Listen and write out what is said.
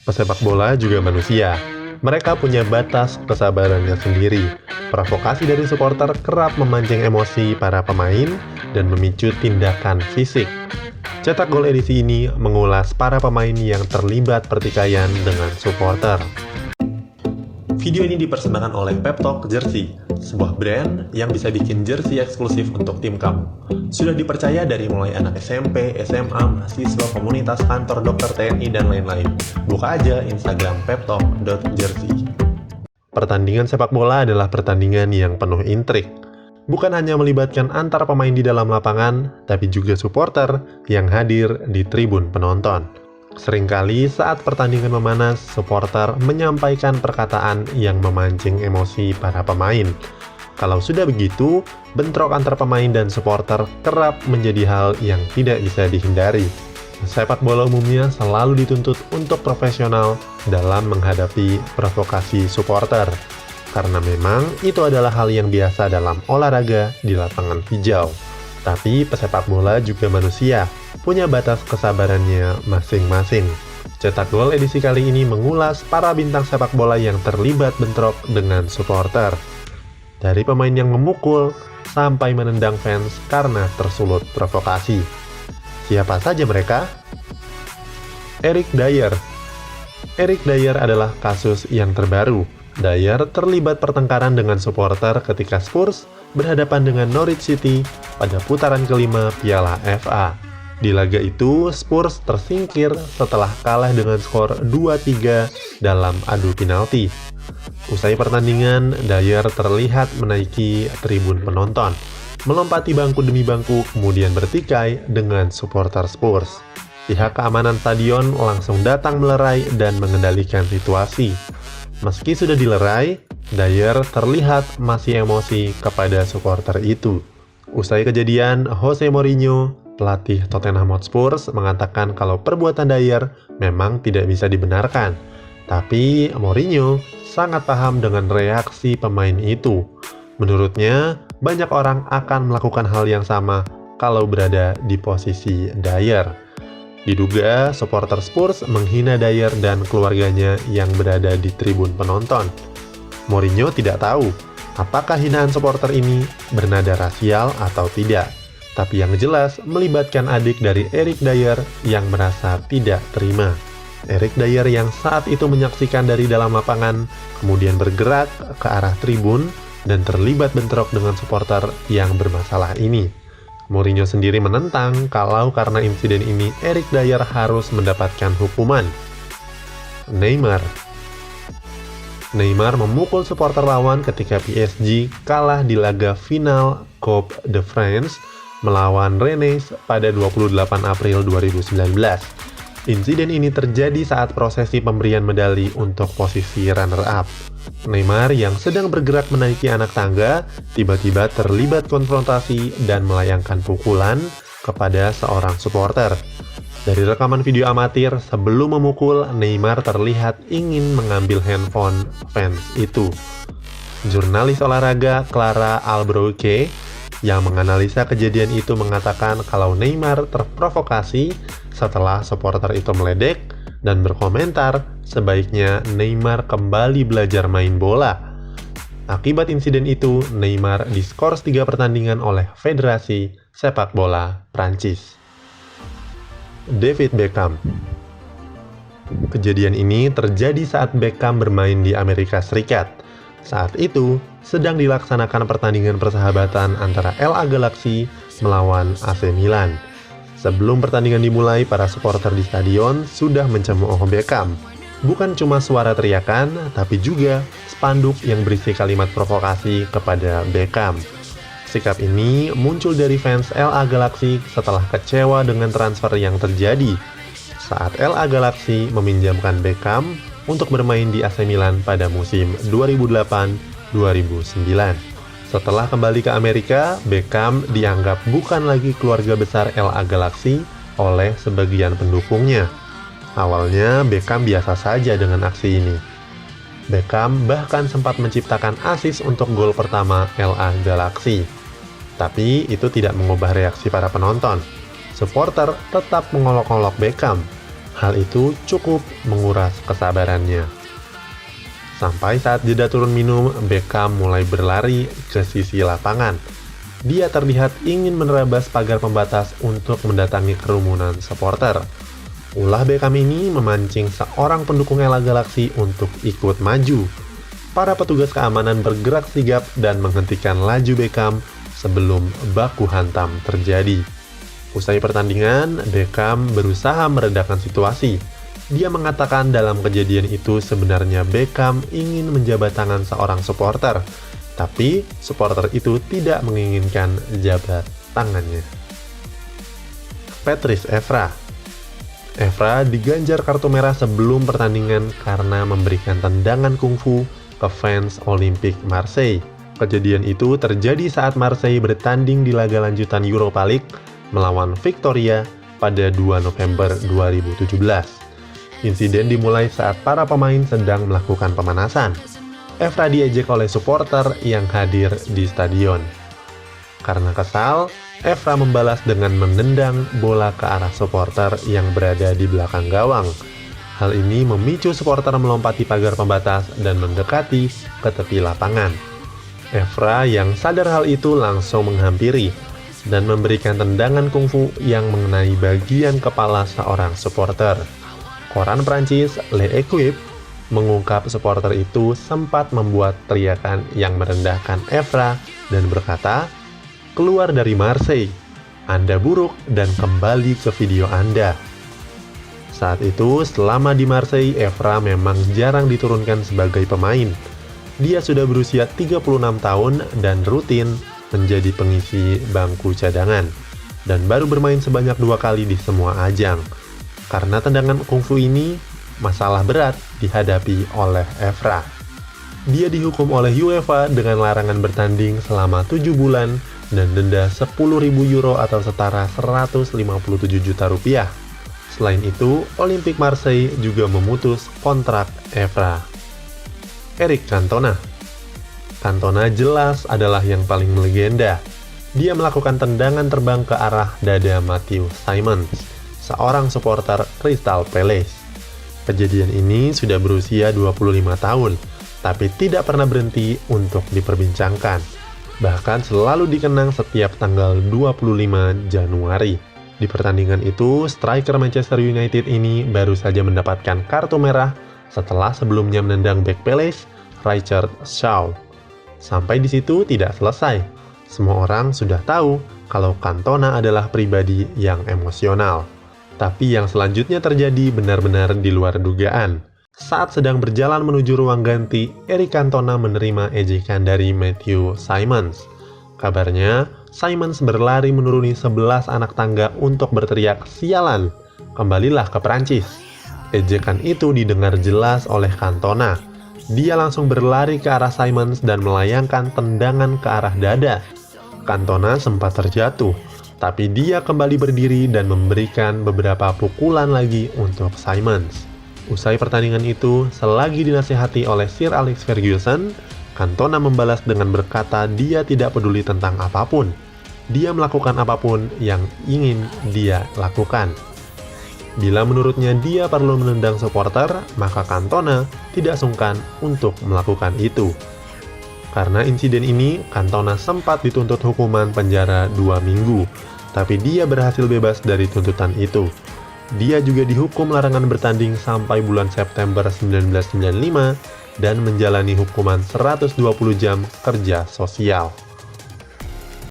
Pesepak bola juga manusia. Mereka punya batas kesabarannya sendiri. Provokasi dari supporter kerap memancing emosi para pemain dan memicu tindakan fisik. Cetak Gol edisi ini mengulas para pemain yang terlibat pertikaian dengan supporter. Video ini dipersembahkan oleh Pep Talk Jersey, sebuah brand yang bisa bikin jersey eksklusif untuk tim kamu. Sudah dipercaya dari mulai anak SMP, SMA, mahasiswa, komunitas, kantor, dokter, TNI, dan lain-lain. Buka aja Instagram peptalk.jersey. Pertandingan sepak bola adalah pertandingan yang penuh intrik. Bukan hanya melibatkan antar pemain di dalam lapangan, tapi juga supporter yang hadir di tribun penonton. Seringkali saat pertandingan memanas, supporter menyampaikan perkataan yang memancing emosi para pemain. Kalau sudah begitu, bentrok antar pemain dan supporter kerap menjadi hal yang tidak bisa dihindari. Sepak bola umumnya selalu dituntut untuk profesional dalam menghadapi provokasi supporter. Karena memang itu adalah hal yang biasa dalam olahraga di lapangan hijau. Tapi pesepak bola juga manusia, punya batas kesabarannya masing-masing. Cetak Gol edisi kali ini mengulas para bintang sepak bola yang terlibat bentrok dengan supporter. Dari pemain yang memukul, sampai menendang fans karena tersulut provokasi. Siapa saja mereka? Eric Dier. Eric Dier adalah kasus yang terbaru. Dier terlibat pertengkaran dengan supporter ketika Spurs berhadapan dengan Norwich City pada putaran kelima Piala FA. Di laga itu, Spurs tersingkir setelah kalah dengan skor 2-3 dalam adu penalti. Usai pertandingan, Dier terlihat menaiki tribun penonton, melompati bangku demi bangku, kemudian bertikai dengan supporter Spurs. Pihak keamanan stadion langsung datang melerai dan mengendalikan situasi. Meski sudah dilerai, Dier terlihat masih emosi kepada supporter itu. Usai kejadian, Jose Mourinho, pelatih Tottenham Hotspur, mengatakan kalau perbuatan Dier memang tidak bisa dibenarkan. Tapi Mourinho sangat paham dengan reaksi pemain itu. Menurutnya, banyak orang akan melakukan hal yang sama kalau berada di posisi Dier. Diduga supporter Spurs menghina Dier dan keluarganya yang berada di tribun penonton. Mourinho tidak tahu apakah hinaan supporter ini bernada rasial atau tidak. Tapi yang jelas melibatkan adik dari Eric Dier yang merasa tidak terima. Eric Dier yang saat itu menyaksikan dari dalam lapangan, kemudian bergerak ke arah tribun dan terlibat bentrok dengan supporter yang bermasalah ini. Mourinho sendiri menentang kalau karena insiden ini Eric Dier harus mendapatkan hukuman. Neymar memukul supporter lawan ketika PSG kalah di laga final Coupe de France melawan Rennes pada 28 April 2019. Insiden ini terjadi saat prosesi pemberian medali untuk posisi runner-up. Neymar yang sedang bergerak menaiki anak tangga tiba-tiba terlibat konfrontasi dan melayangkan pukulan kepada seorang supporter. Dari rekaman video amatir, sebelum memukul, Neymar terlihat ingin mengambil handphone fans itu. Jurnalis olahraga Clara Albrouque yang menganalisa kejadian itu mengatakan kalau Neymar terprovokasi setelah supporter itu meledek dan berkomentar sebaiknya Neymar kembali belajar main bola. Akibat insiden itu, Neymar diskors 3 pertandingan oleh Federasi Sepak Bola Prancis. David Beckham. Kejadian ini terjadi saat Beckham bermain di Amerika Serikat. Saat itu, sedang dilaksanakan pertandingan persahabatan antara LA Galaxy melawan AC Milan. Sebelum pertandingan dimulai, para supporter di stadion sudah mencemooh Beckham. Bukan cuma suara teriakan, tapi juga spanduk yang berisi kalimat provokasi kepada Beckham. Sikap ini muncul dari fans LA Galaxy setelah kecewa dengan transfer yang terjadi saat LA Galaxy meminjamkan Beckham untuk bermain di AC Milan pada musim 2008-2009. Setelah kembali ke Amerika, Beckham dianggap bukan lagi keluarga besar LA Galaxy oleh sebagian pendukungnya. Awalnya, Beckham biasa saja dengan aksi ini. Beckham bahkan sempat menciptakan assist untuk gol pertama LA Galaxy. Tapi itu tidak mengubah reaksi para penonton. Supporter tetap mengolok-olok Beckham. Hal itu cukup menguras kesabarannya. Sampai saat jeda turun minum, Beckham mulai berlari ke sisi lapangan. Dia terlihat ingin menerabas pagar pembatas untuk mendatangi kerumunan supporter. Ulah Beckham ini memancing seorang pendukung LA Galaxy untuk ikut maju. Para petugas keamanan bergerak sigap dan menghentikan laju Beckham sebelum baku hantam terjadi. Usai pertandingan, Beckham berusaha meredakan situasi. Dia mengatakan dalam kejadian itu sebenarnya Beckham ingin menjabat tangan seorang supporter, tapi supporter itu tidak menginginkan jabat tangannya. Patrice Evra diganjar kartu merah sebelum pertandingan karena memberikan tendangan kungfu ke fans Olympique Marseille. Kejadian itu terjadi saat Marseille bertanding di laga lanjutan Europa League melawan Victoria pada 2 November 2017. Insiden dimulai saat para pemain sedang melakukan pemanasan. Evra diejek oleh supporter yang hadir di stadion. Karena kesal, Evra membalas dengan menendang bola ke arah supporter yang berada di belakang gawang. Hal ini memicu supporter melompati pagar pembatas dan mendekati ke tepi lapangan. Evra yang sadar hal itu langsung menghampiri dan memberikan tendangan kungfu yang mengenai bagian kepala seorang supporter. Koran Prancis L'Equipe mengungkap supporter itu sempat membuat teriakan yang merendahkan Evra dan berkata, "Keluar dari Marseille, Anda buruk dan kembali ke video Anda." Saat itu, selama di Marseille, Evra memang jarang diturunkan sebagai pemain. Dia sudah berusia 36 tahun dan rutin menjadi pengisi bangku cadangan, dan baru bermain sebanyak 2 kali di semua ajang. Karena tendangan kungfu ini, masalah berat dihadapi oleh Evra. Dia dihukum oleh UEFA dengan larangan bertanding selama 7 bulan dan denda 10.000 euro atau setara 157 juta rupiah. Selain itu, Olympique Marseille juga memutus kontrak Evra. Eric Cantona jelas adalah yang paling melegenda. Dia melakukan tendangan terbang ke arah dada Matthew Simons, seorang supporter Crystal Palace. Kejadian ini sudah berusia 25 tahun, tapi tidak pernah berhenti untuk diperbincangkan. Bahkan selalu dikenang setiap tanggal 25 Januari. Di pertandingan itu, striker Manchester United ini baru saja mendapatkan kartu merah setelah sebelumnya menendang bek Palace, Richard Shaw. Sampai di situ tidak selesai. Semua orang sudah tahu kalau Cantona adalah pribadi yang emosional. Tapi yang selanjutnya terjadi benar-benar di luar dugaan. Saat sedang berjalan menuju ruang ganti, Eric Cantona menerima ejekan dari Matthew Simons. Kabarnya, Simons berlari menuruni 11 anak tangga untuk berteriak, "Sialan, kembalilah ke Prancis." Ejekan itu didengar jelas oleh Cantona. Dia langsung berlari ke arah Simons dan melayangkan tendangan ke arah dada. Cantona sempat terjatuh, tapi dia kembali berdiri dan memberikan beberapa pukulan lagi untuk Simons. Usai pertandingan itu, selagi dinasihati oleh Sir Alex Ferguson, Cantona membalas dengan berkata dia tidak peduli tentang apapun. Dia melakukan apapun yang ingin dia lakukan. Bila menurutnya dia perlu menendang supporter, maka Cantona tidak sungkan untuk melakukan itu. Karena insiden ini, Cantona sempat dituntut hukuman penjara 2 minggu, tapi dia berhasil bebas dari tuntutan itu. Dia juga dihukum larangan bertanding sampai bulan September 1995 dan menjalani hukuman 120 jam kerja sosial.